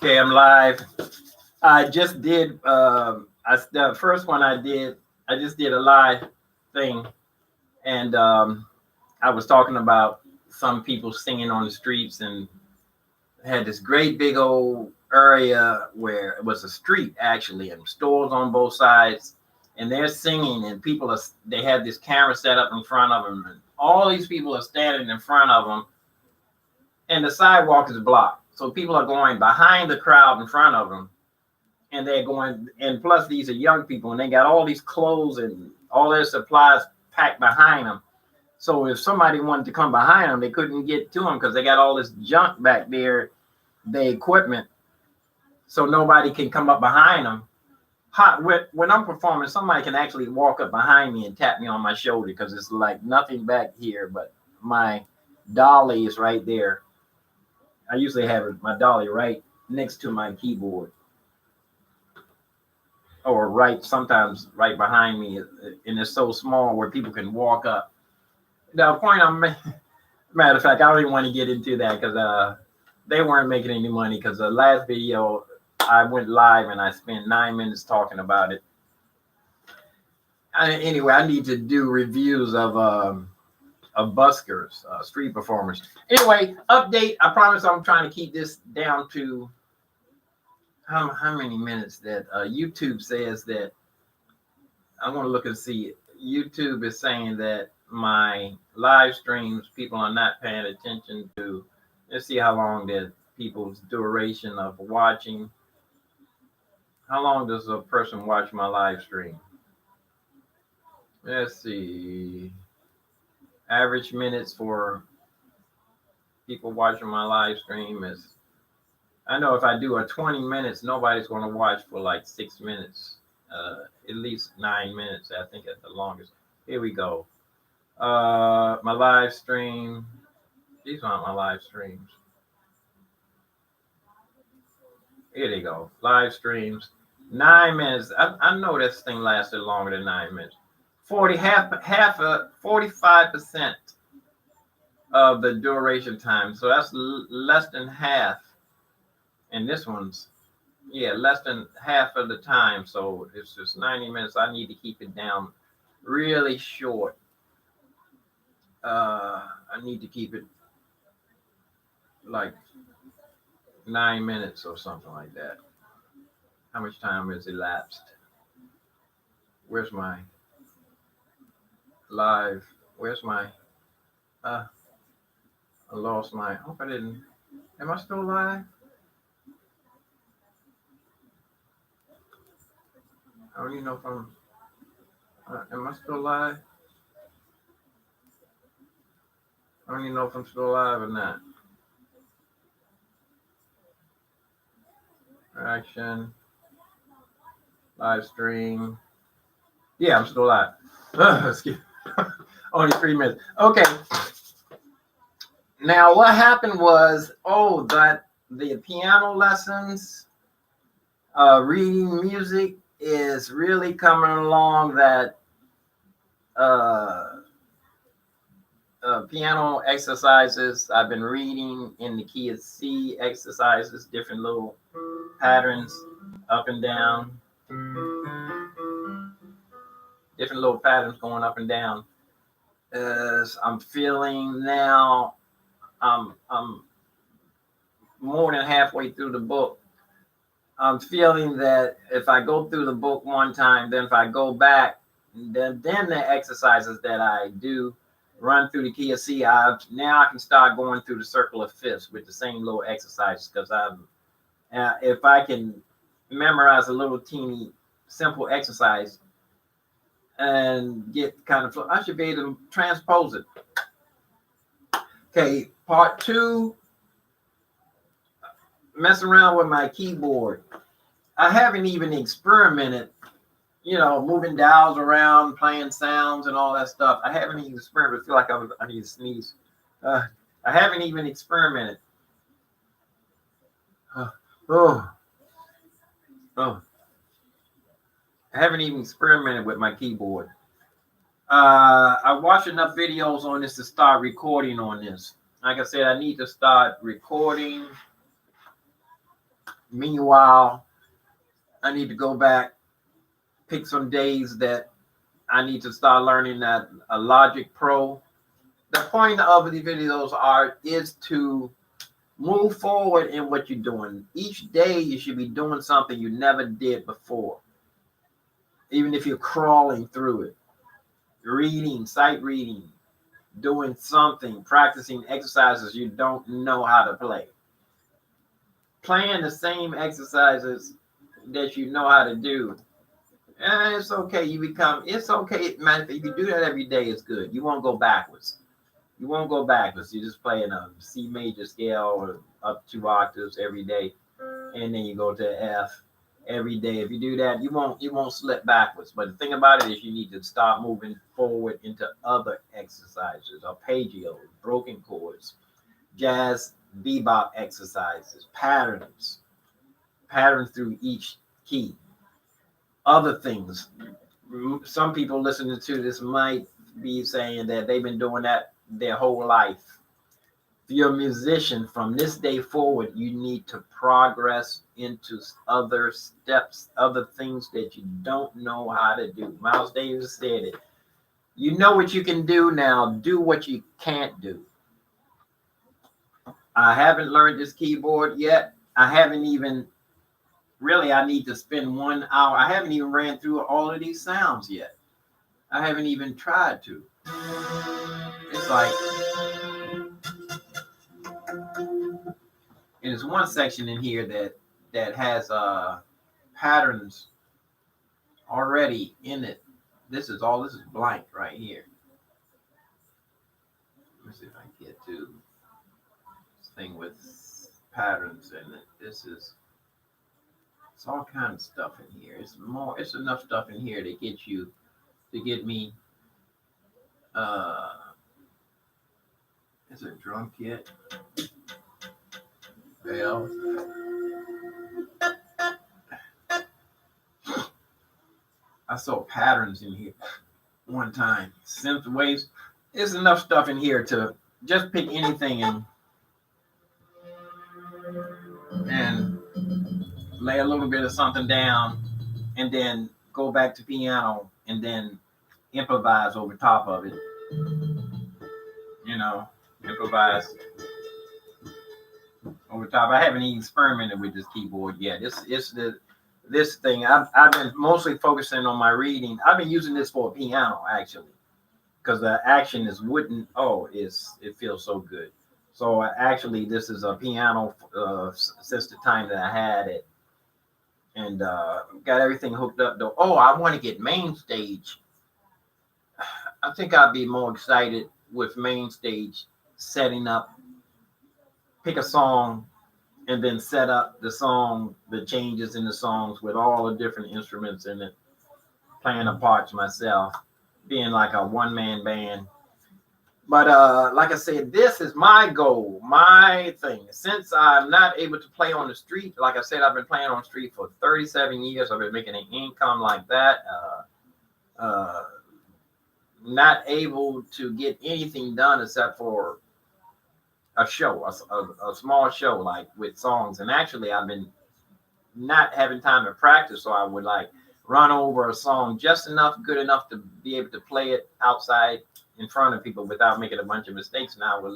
Okay, I'm live. I just did. The first one I just did a live thing, and I was talking about some people singing on the streets, and had this great big old area where it was a street actually, and stores on both sides, and they're singing, and they had this camera set up in front of them, and all these people are standing in front of them, and the sidewalk is blocked, so people are going behind the crowd in front of them. And they're going, and plus these are young people, and they got all these clothes and all their supplies packed behind them. So if somebody wanted to come behind them, they couldn't get to them because they got all this junk back there, the equipment. So nobody can come up behind them. When I'm performing, somebody can actually walk up behind me and tap me on my shoulder because it's like nothing back here, but my dolly is right there. I usually have my dolly right next to my keyboard, or sometimes right behind me, and it's so small where people can walk up. The point matter of fact, I don't even want to get into that because they weren't making any money, because the last video I went live and I spent 9 minutes talking about it. Anyway, I need to do reviews of buskers, street performers. Anyway, update. I promise I'm trying to keep this down to how many minutes that YouTube says that. I'm going to look and see. YouTube is saying that my live streams, people are not paying attention to. Let's see how long that people's duration of watching. How long does a person watch my live stream? Let's see. Average minutes for people watching my live stream is, I know if I do a 20 minutes, nobody's going to watch for like 6 minutes. At least 9 minutes, I think, at the longest. Here we go. My live stream. These aren't my live streams. Here they go. Live streams. 9 minutes. I know this thing lasted longer than 9 minutes. 45% of the duration time. So that's less than half. And this one's, less than half of the time. So it's just 90 minutes. I need to keep it down really short. I need to keep it like 9 minutes or something like that. How much time has elapsed? Where's my live? Where's my I lost my, hope I didn't. Am I still live? I don't even know if I'm am I still live? I don't even know if I'm still live or not. Action. Live stream. Yeah, I'm still live. Excuse me. Only 3 minutes. Okay. Now what happened was, that the piano lessons, reading music is really coming along. That piano exercises, I've been reading in the key of C exercises, different little patterns up and down, different little patterns going up and down. As I'm feeling now, I'm more than halfway through the book. I'm feeling that if I go through the book one time, then if I go back, then the exercises that I do run through the key of C, now I can start going through the circle of fifths with the same little exercises, because if I can memorize a little teeny simple exercise and get kind of, I should be able to transpose it. Okay, part 2, mess around with my keyboard. I haven't even experimented, moving dials around, playing sounds and all that stuff. I haven't even experimented. I feel like I need to sneeze. I haven't even experimented. I haven't even experimented with my keyboard. I watched enough videos on this to start recording on this. Like I said, I need to start recording Meanwhile, I need to go back, pick some days that I need to start learning that a Logic Pro. The point of the videos is to move forward in what you're doing. Each day you should be doing something you never did before. Even if you're crawling through it, reading, sight reading, doing something, practicing exercises you don't know how to play. Playing the same exercises that you know how to do. And it's okay. It's okay. Man, if you do that every day, it's good. You won't go backwards. You won't go backwards. You're just playing a C major scale or up 2 octaves every day. And then you go to F every day. If you do that, you won't slip backwards. But the thing about it is you need to start moving forward into other exercises, arpeggios, broken chords, jazz, bebop exercises, patterns through each key, other things. Some people listening to this might be saying that they've been doing that their whole life. If you're a musician, from this day forward, you need to progress into other steps, other things that you don't know how to do. Miles Davis said it. You know what you can do now, do what you can't do. I haven't learned this keyboard yet. I need to spend 1 hour. I haven't even ran through all of these sounds yet. I haven't even tried to. It's like, and there's one section in here that has patterns already in it. This is blank right here. Let me see if I can get to this thing with patterns in it. It's all kind of stuff in here. It's enough stuff in here to get me. It's a drum kit. Bells. I saw patterns in here one time. Synth waves. There's enough stuff in here to just pick anything and lay a little bit of something down and then go back to piano and then improvise over top of it. Improvise over top. I haven't even experimented with this keyboard yet. This thing. I've been mostly focusing on my reading. I've been using this for a piano actually, because the action is wooden. It feels so good. So actually, this is a piano since the time that I had it, and got everything hooked up. Though, I want to get MainStage. I think I'd be more excited with MainStage setting up, pick a song, and then set up the song, the changes in the songs with all the different instruments in it, playing the parts myself, being like a one-man band. But like I said, this is my goal, my thing. Since I'm not able to play on the street, like I said, I've been playing on the street for 37 years. I've been making an income like that. Not able to get anything done except for a show, a small show, like with songs. And actually, I've been not having time to practice, so I would like run over a song just good enough to be able to play it outside in front of people without making a bunch of mistakes. And I would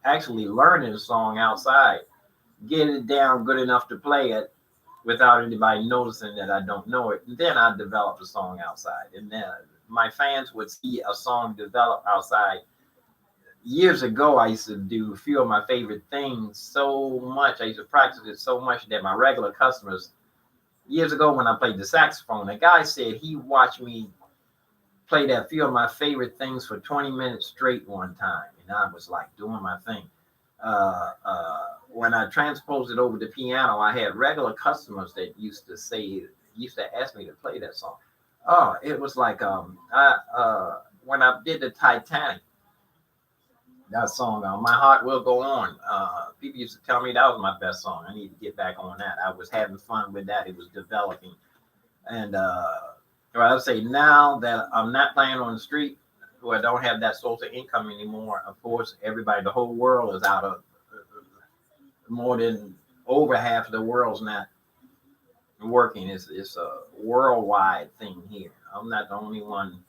actually learning the song outside, get it down good enough to play it without anybody noticing that I don't know it. And then I develop the song outside. And then my fans would see a song develop outside. Years ago, I used to do a few of my favorite things so much. I used to practice it so much that my regular customers, years ago when I played the saxophone, a guy said he watched me play that few of my favorite things for 20 minutes straight one time. And I was like doing my thing. When I transposed it over to piano, I had regular customers that used to ask me to play that song. It was like when I did the Titanic, that song, My Heart Will Go On. People used to tell me that was my best song. I need to get back on that. I was having fun with that. It was developing. And I would say now that I'm not playing on the street, where I don't have that source of income anymore, of course, the whole world is out of more than over half of the world's not working. It's a worldwide thing here. I'm not the only one.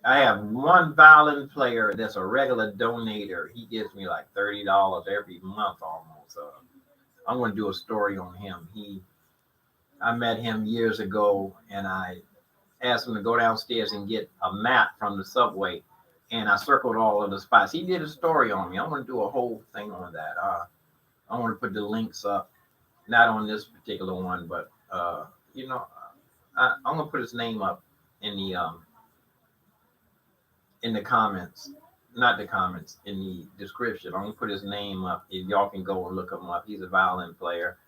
I have one violin player that's a regular donator. He gives me like $30 every month almost. I'm going to do a story on him. I met him years ago, and I asked him to go downstairs and get a map from the subway, and I circled all of the spots. He did a story on me. I'm going to do a whole thing on that. I want to put the links up, not on this particular one, but you know, I'm going to put his name up in the comments, not the comments, in the description. I'm going to put his name up. If y'all can go and look him up. He's a violin player.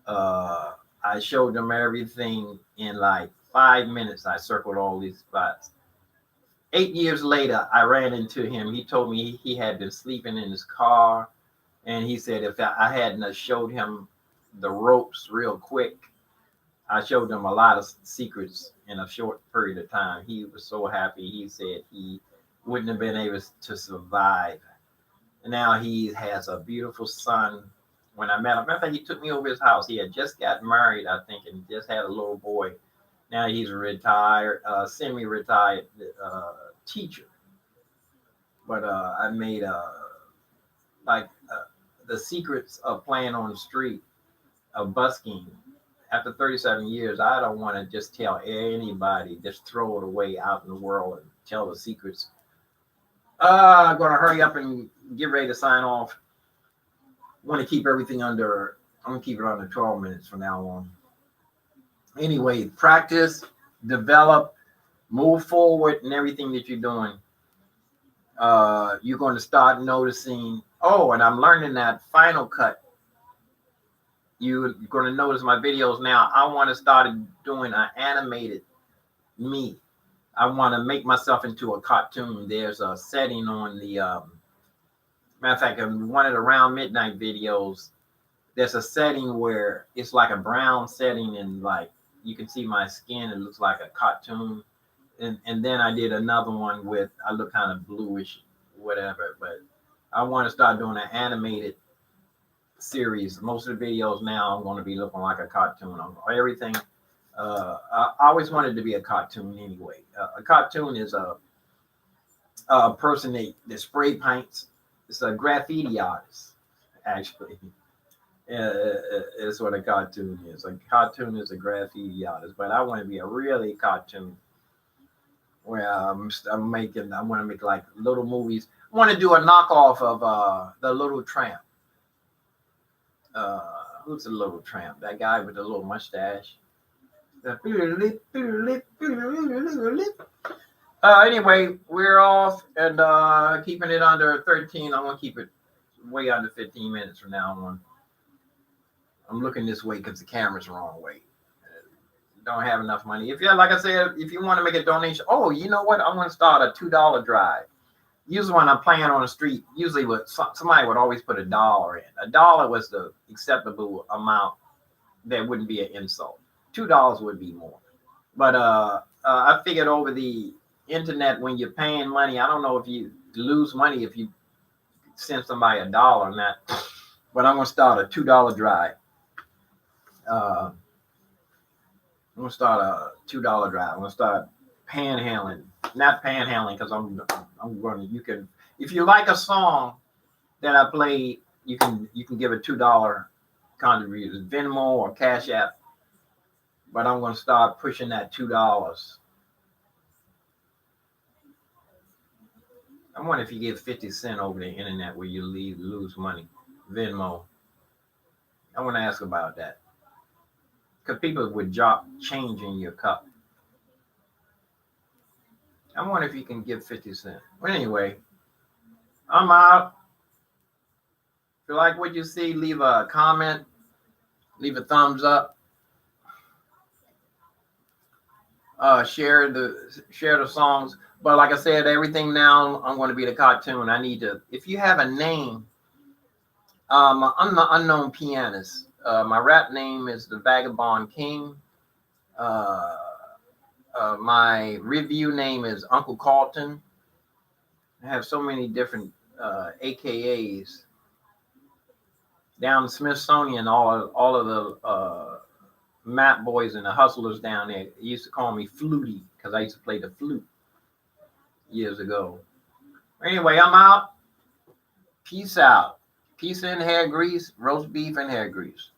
I showed them everything in like 5 minutes. I circled all these spots. 8 years later, I ran into him. He told me he had been sleeping in his car, and he said if I hadn't showed him the ropes real quick, I showed him a lot of secrets in a short period of time. He was so happy. He said he wouldn't have been able to survive. And now he has a beautiful son. When I met him, matter of fact, he took me over his house. He had just got married, I think, and just had a little boy. Now he's a retired, semi-retired teacher. But I made the secrets of playing on the street, of busking. After 37 years, I don't want to just tell anybody, just throw it away out in the world and tell the secrets. I'm going to hurry up and get ready to sign off. I want to keep everything I'm going to keep it under 12 minutes from now on. Anyway, practice, develop, move forward in everything that you're doing. You're going to start noticing, and I'm learning that Final Cut. You're going to notice my videos now. I want to start doing an animated me. I want to make myself into a cartoon. There's a setting on the matter of fact, in one of the Around Midnight videos, there's a setting where it's like a brown setting, and like you can see my skin. It looks like a cartoon. And then I did another one with I look kind of bluish, whatever. But I want to start doing an animated series. Most of the videos now I'm going to be looking like a cartoon on everything. I always wanted to be a cartoon anyway. A cartoon is a person that spray paints. It's a graffiti artist, actually. It's what a cartoon is. A cartoon is a graffiti artist, but I want to be a really cartoon where I want to make like little movies. I want to do a knockoff of The Little Tramp. Who's the Little Tramp? That guy with the little mustache. Anyway, we're off and keeping it under 13. I'm going to keep it way under 15 minutes from now on. I'm looking this way because the camera's the wrong way. Don't have enough money. If you, like I said, if you want to make a donation, you know what? I'm going to start a $2 drive. Usually when I'm playing on the street, usually somebody would always put $1 in. $1 was the acceptable amount that wouldn't be an insult. $2 would be more. But I figured over the internet, when you're paying money, I don't know if you lose money if you send somebody $1 or not. But I'm going to start a $2 drive. I'm going to start a $2 drive. I'm going to start panhandling. Not panhandling because I'm going to, you can, if you like a song that I played, you can give a $2 contribution, Venmo or Cash App. But I'm going to start pushing that $2. I wonder if you give 50 cents over the internet where you lose money. Venmo. I want to ask about that. Because people would drop change in your cup. I wonder if you can give 50 cents. Well, anyway, I'm out. If you like what you see, leave a comment. Leave a thumbs up. Share the songs. But like I said, everything now, I'm going to be the cartoon. I need to, if you have a name, I'm the unknown pianist. My rap name is the Vagabond King. My review name is Uncle Carlton. I have so many different AKAs down Smithsonian, all of the map boys and the hustlers down there used to call me Flutie because I used to play the flute years ago. Anyway, I'm out. Peace out. Pizza and hair grease, roast beef and hair grease.